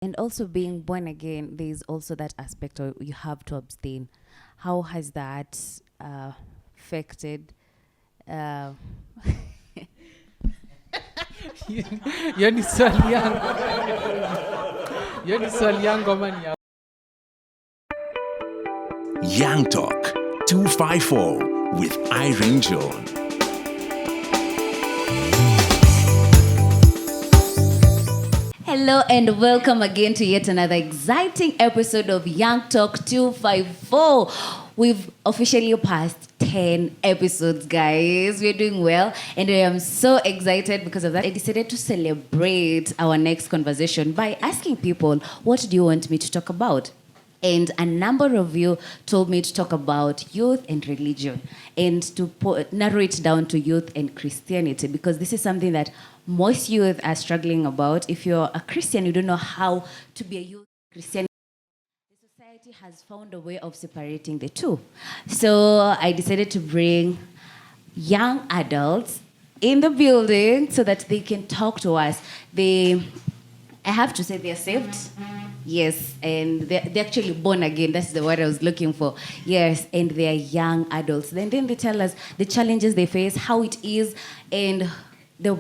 And also being born again, there's also that aspect of you have to abstain. How has that affected? Hiyo ni swali yangu. Hiyo ni swali yangu ama ni ya- Young Talk 254 with IRYNJOHN. Hello and welcome again to yet another exciting episode of Young Talk 254. We've officially passed 10 episodes, guys. We're doing well, and I am so excited because of that. I decided to celebrate our next conversation by asking people, what do you want me to talk about? And a number of you told me to talk about youth and religion, and to narrow it down to youth and Christianity, because this is something that most youth are struggling about. If you're a Christian, you don't know how to be a youth Christian. The society has found a way of separating the two. So I decided to bring young adults in the building so that they can talk to us. I have to say they're saved. Yes, and they're actually born again. That's the word I was looking for. Yes, and they're young adults. Then they tell us the challenges they face, how it is, and the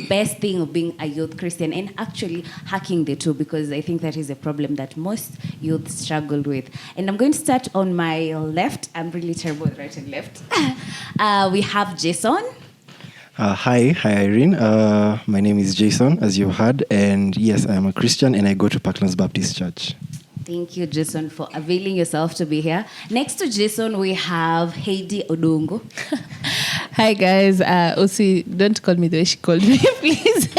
best thing of being a youth Christian, and actually hacking the two, because I think that is a problem that most youth struggle with. And I'm going to start on my left. I'm really terrible at right and left. We have Jason. Hi Irene. My name is Jason, as you've heard, and yes, I am a Christian and I go to Parklands Baptist Church. Thank you, Jason, for availing yourself to be here. Next to Jason, we have Heidi Odongo. Hi guys, Osi, don't call me the way she called me, please.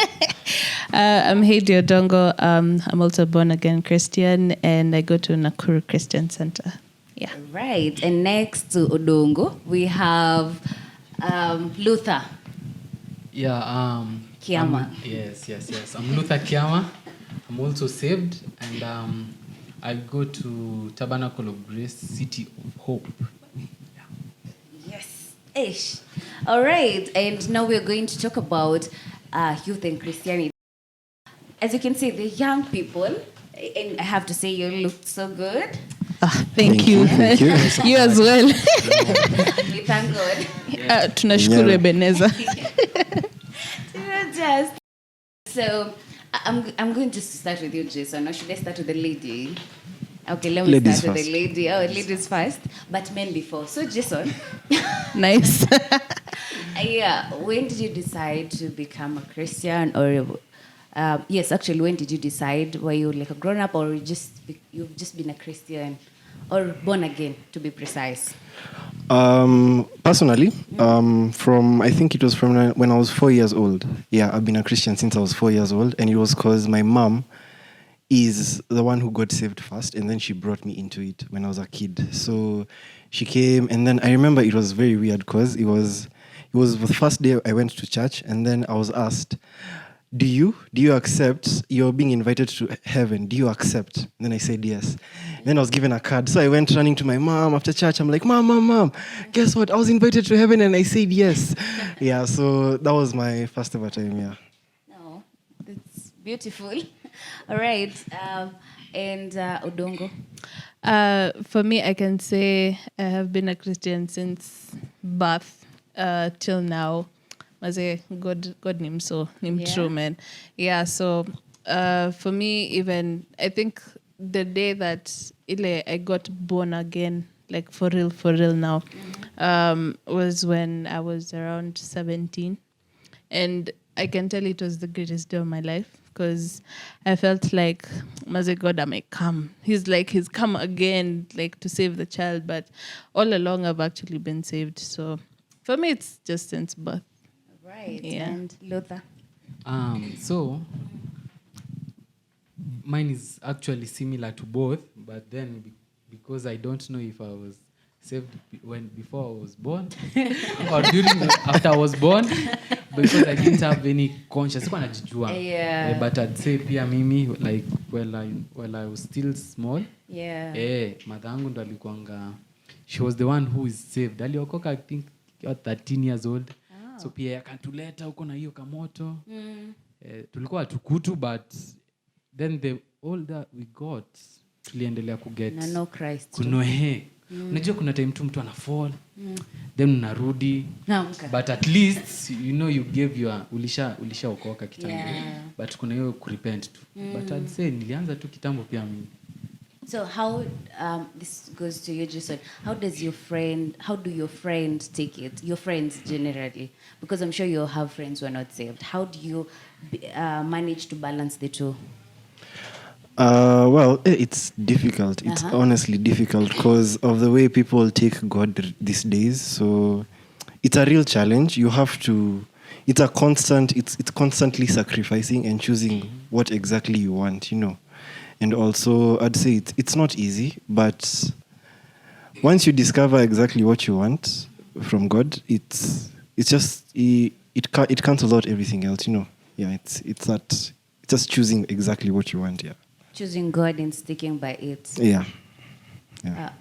I'm Heidi Odongo. I'm also born again Christian, and I go to Nakuru Christian Center. Yeah. Right, and next to Odongo, we have Luther. Yeah, Kiama. Yes. I'm Luther Kiama. I'm also saved, and I go to Tabernacle of Grace, City of Hope. Yes. Ish. All right, and now we're going to talk about youth and Christianity. As you can see, the young people, and I have to say, you look so good. Thank you. Thank you. You as well. We thank God. Tunashukuru Yeah. Ebeneza. Just so I'm going to start with you, Jason. Or should I start with the lady? Okay, let me Ladies start with first. the lady. Oh, ladies first, but men before. So, Jason, Nice. yeah, when did you decide to become a Christian? Or yes, actually, when did you decide? Were you like a grown up, or you've just been a Christian, or born again, to be precise? Personally, from I think it was from when I was 4 years old. Yeah, I've been a Christian since I was 4 years old, and it was because my mom is the one who got saved first, and then she brought me into it when I was a kid. So she came, and then I remember it was very weird because it was the first day I went to church, and then I was asked, do you accept you're being invited to heaven? Do you accept? And then I said yes. Then I was given a card. So I went running to my mom after church. I'm like, mom, guess what? I was invited to heaven and I said yes. Yeah, so that was my first ever time, yeah. No, that's beautiful. All right, and Odongo. For me, I can say I have been a Christian since birth till now. Maze, God name so name Yeah. true, man. Yeah, so for me, even I think the day that I got born again, like for real now, was when I was around 17. And I can tell it was the greatest day of my life, because I felt like, Maze, God, I may come. He's come again, like to save the child. But all along, I've actually been saved. So for me, it's just since birth. Right, Yeah. and Luther. So mine is actually similar to both, but then because I don't know if I was saved before I was born or after I was born, because I didn't have any conscious. Yeah. But I'd say pia mimi, like while I was still small, Yeah. matangu ndo alikuanga, she was the one who is saved. Aliokoka I think 13 years old. So pia akatuleta huko na hiyo kamoto. Tulikuwa tukutu, but then the all that we got tuliendelea kuget Na no Christ. kunohe. Unajua kuna time tu mtu anafall then unarudi Naamka. but at least you gave your ulishaokoka kitambo. But kuna hiyo kurepent tu. But I'd say nilianza tu kitambo pia mimi. So how this goes to you, Jason. How do your friends take it? Your friends generally, because I'm sure you have friends who are not saved. How do you manage to balance the two? Well, it's difficult. It's honestly difficult because of the way people take God these days. So it's a real challenge. You have to. It's a constant. It's constantly sacrificing and choosing what exactly you want. And also, I'd say it's not easy. But once you discover exactly what you want from God, it's just it cancels out everything else. Yeah, it's just choosing exactly what you want. Yeah. Choosing God and sticking by it. Yeah.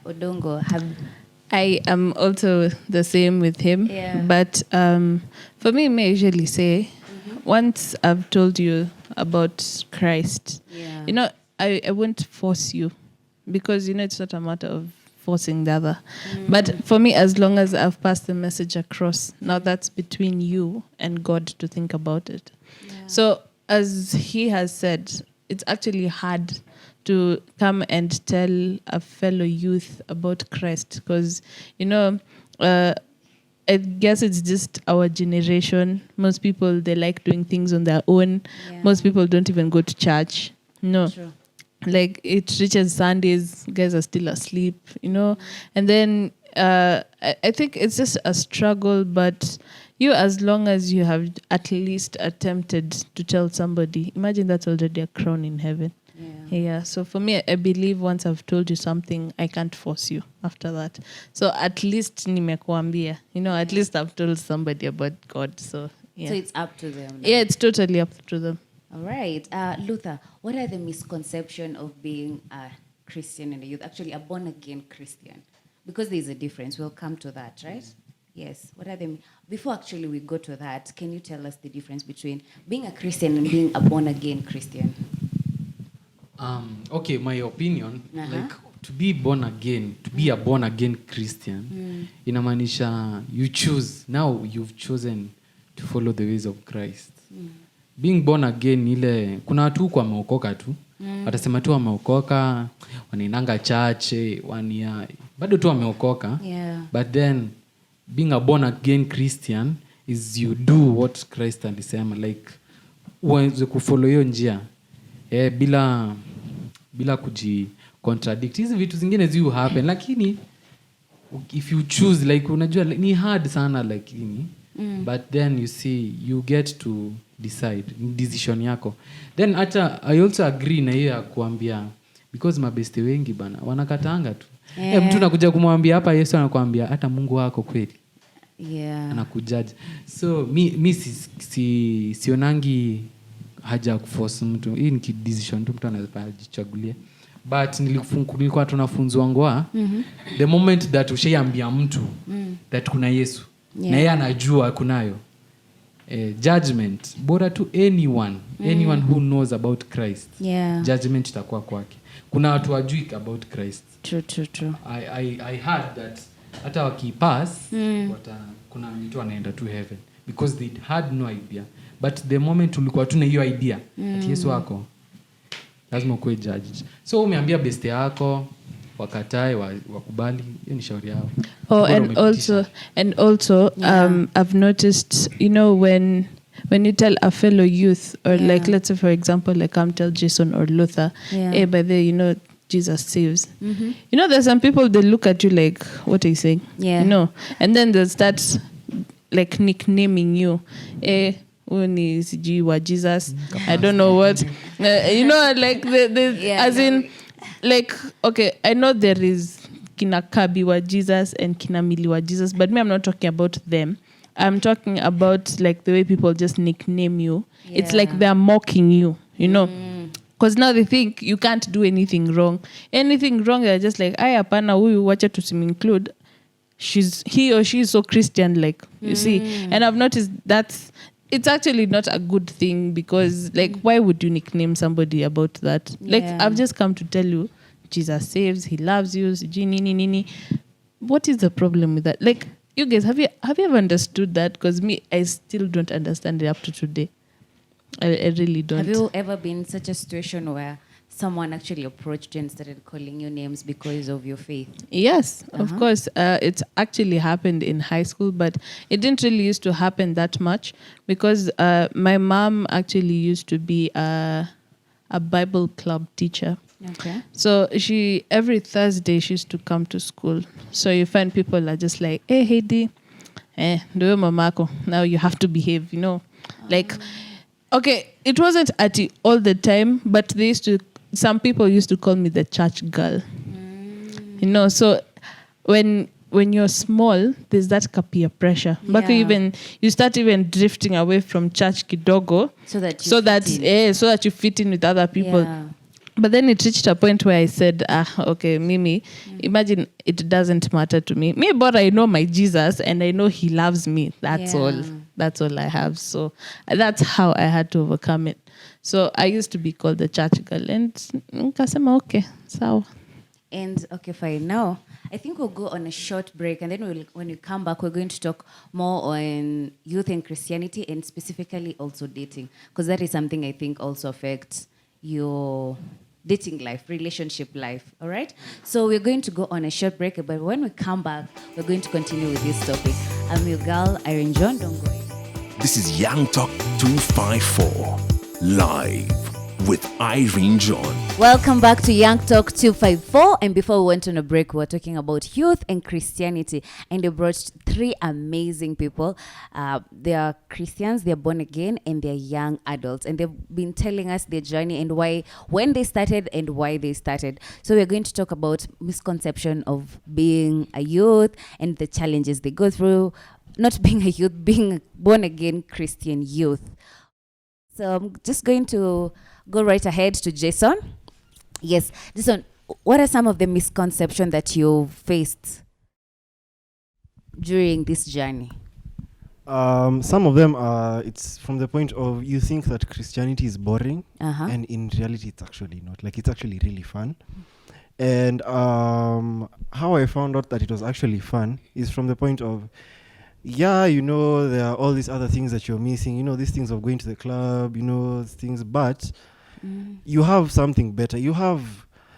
Odongo, I am also the same with him. Yeah. But for me, I usually say, once I've told you about Christ, I won't force you because, it's not a matter of forcing the other. But for me, as long as I've passed the message across, now that's between you and God to think about it. Yeah. So as he has said, it's actually hard to come and tell a fellow youth about Christ because, I guess it's just our generation. Most people, they like doing things on their own. Yeah. Most people don't even go to church. No. True. Like it reaches Sundays, guys are still asleep, And then I think it's just a struggle, but as long as you have at least attempted to tell somebody, imagine that's already a crown in heaven. Yeah. So for me, I believe once I've told you something, I can't force you after that. So at least nimekuambia, at least I've told somebody about God. So yeah. So it's up to them. Yeah, it's totally up to them. All right. Luther, what are the misconceptions of being a Christian in the youth? Actually, a born-again Christian. Because there's a difference. We'll come to that, right? Yes. What are them? Before actually we go to that, can you tell us the difference between being a Christian and being a born-again Christian? Okay, my opinion, like to be born again, to be a born-again Christian, inamaanisha you choose, now you've chosen to follow the ways of Christ. Being born again ile kuna watu kwa wameokoka tu. Watasema tu wameokoka, wanainanga chache, bado tu wameokoka. Yeah. But then being a born again Christian is you do what Christ alisema, like uanze kufollow hiyo njia. Bila contradict. Hizi vitu zingine zi happen, lakini if you choose, like unajua ni hard sana lakini but then you see you get to decide decision yako. Then I also agree na hiyo ya kuambia because mabeste wengi bana wanakataanga tu. Mtu nakuja kumwambia hapa Yesu anakuambia hata Mungu wako kweli. Yeah. Anakujaji. So mi sionangi haja kuforce mtu. Hii ni decision tu mtu anaweza jichagulia. But nilikuwa tunafunzwa ngoa the moment that ushaambia mtu that kuna Yesu na yeye anajua kunayo judgment bora tu anyone who knows about Christ, judgment itakuwa kwake. Kuna watu wajui about Christ. True. I heard that hata wakipass kuna mtu anaenda to heaven because they had no idea, but the moment ulikuwa tuna hiyo idea that Yesu wako lazima kuwe judged. So umeambia best yako wakatae wakubali, hiyo ni shauri yao. And also I've noticed, when you tell a fellow youth or like let's say for example like come tell Jason or Luther, hey, by the Jesus saves. There's some people they look at you like, what are you saying? And then they start like nicknaming you. Ni sijui wa Jesus, I don't know what, like the as in like, okay, I know there is kina Kabi wa Jesus and kina Mili wa Jesus, but me, I'm not talking about them. I'm talking about like the way people just nickname you. It's like they're mocking you, because now they think you can't do anything wrong. They're just like, ay hapana huyu wacha tusim-include, he or she is so Christian, like, you see. And I've noticed it's actually not a good thing because, like, why would you nickname somebody about that? Like, Yeah. I've just come to tell you, Jesus saves, he loves you, nini. What is the problem with that? Like, you guys, have you ever understood that? Because me, I still don't understand it up to today. I really don't. Have you ever been in such a situation where someone actually approached you and started calling you names because of your faith? Yes, of course. It's actually happened in high school, but it didn't really used to happen that much because my mom actually used to be a Bible club teacher. Okay. So every Thursday she used to come to school. So you find people are just like, hey, Heidi, do mamako. Now you have to behave, Like, okay, it wasn't all the time, but some people used to call me the church girl. So when you're small, there's that peer pressure. But you start even drifting away from church kidogo so that you fit in with other people. Yeah. But then it reached a point where I said, okay, Mimi, imagine it doesn't matter to me. But I know my Jesus and I know he loves me. That's all. That's all I have. So that's how I had to overcome it. So I used to be called the church girl. And kasema, okay, so. And okay, fine. Now, I think we'll go on a short break. And then when we come back, we're going to talk more on youth and Christianity and specifically also dating. Because that is something I think also affects your dating life, relationship life, all right? So we're going to go on a short break, but when we come back, we're going to continue with this topic. I'm your girl, IRYNJOHN. Don't go away. This is Young Talk 254, live with IRYNJOHN. Welcome back to Young Talk 254. And before we went on a break, we were talking about youth and Christianity. And they brought three amazing people. They are Christians, they're born again, and they're young adults. And they've been telling us their journey and when they started and why they started. So we're going to talk about misconception of being a youth and the challenges they go through. Not being a youth, being a born again Christian youth. So I'm just going to go right ahead to Jason. Yes, Jason, what are some of the misconceptions that you faced during this journey? Some of them are, it's from the point of you think that Christianity is boring, and in reality it's actually not. Like, it's actually really fun. And how I found out that it was actually fun is from the point of, there are all these other things that you're missing, these things of going to the club, things, but you have something better.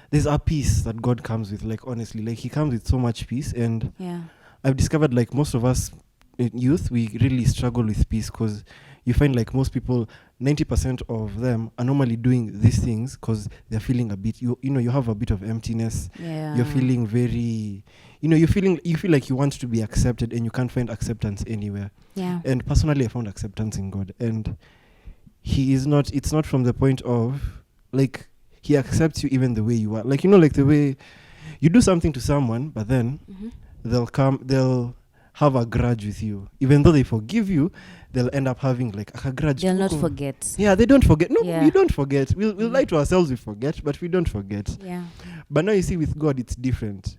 There's a peace that God comes with, like, honestly, like, he comes with so much peace. And I've discovered, like, most of us in youth, we really struggle with peace because you find, like, most people, 90% of them are normally doing these things because they're feeling a bit, you have a bit of emptiness. You're feeling very, you feel like you want to be accepted and you can't find acceptance anywhere. And personally, I found acceptance in God. And it's not from the point of, like, he accepts you even the way you are. Like, like the way you do something to someone, but then they'll have a grudge with you. Even though they forgive you, they'll end up having, like, a grudge. They'll not forget. Yeah, they don't forget. No, we don't forget. We'll lie to ourselves, we forget, but we don't forget. But now you see, with God, it's different.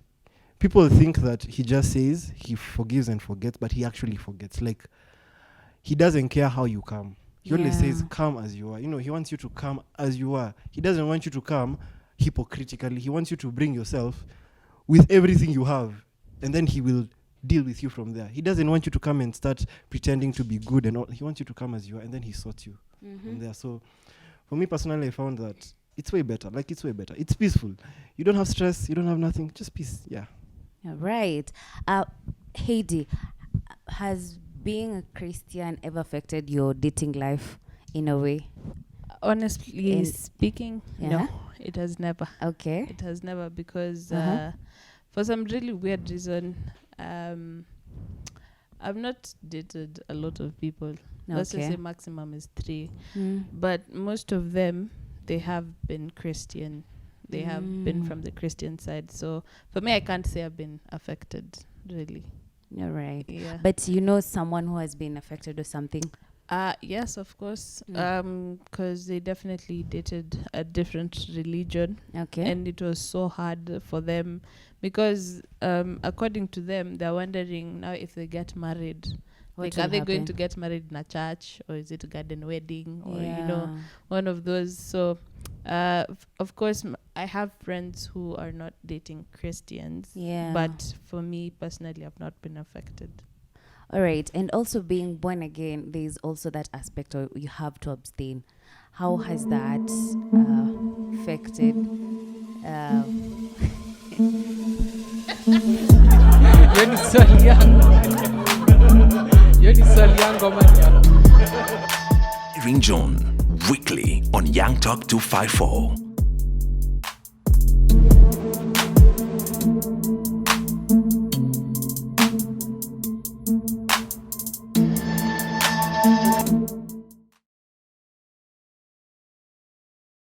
People think that he just says he forgives and forgets, but he actually forgets. Like, he doesn't care how you come. He only says, come as you are. He wants you to come as you are. He doesn't want you to come hypocritically. He wants you to bring yourself with everything you have, and then he will deal with you from there. He doesn't want you to come and start pretending to be good and all. He wants you to come as you are, and then he sorts you from there. So for me personally, I found that it's way better. Like, it's way better. It's peaceful. You don't have stress. You don't have nothing. Just peace. Yeah. All right. Heidi, has being a Christian ever affected your dating life in a way? Honestly speaking, no, it has never. Okay. It has never, because for some really weird reason, I've not dated a lot of people. Let's just say maximum is 3. But most of them, they have been Christian. They have been from the Christian side. So for me, I can't say I've been affected, really. All right. Yeah. But someone who has been affected or something? Yes, of course. Because they definitely dated a different religion. Okay. And it was so hard for them because according to them, they're wondering now if they get married, What Like, are will they going happen? to get married in a church, or is it a garden wedding, or Yeah. one of those? So, of course, I have friends who are not dating Christians. Yeah. But for me personally, I've not been affected. All right. And also being born again, there's also that aspect of you have to abstain. How has that affected? Hiyo ni swali yangu. Hiyo ni swali yangu ama ni yako? IRYNJOHN, weekly on Young Talk 254.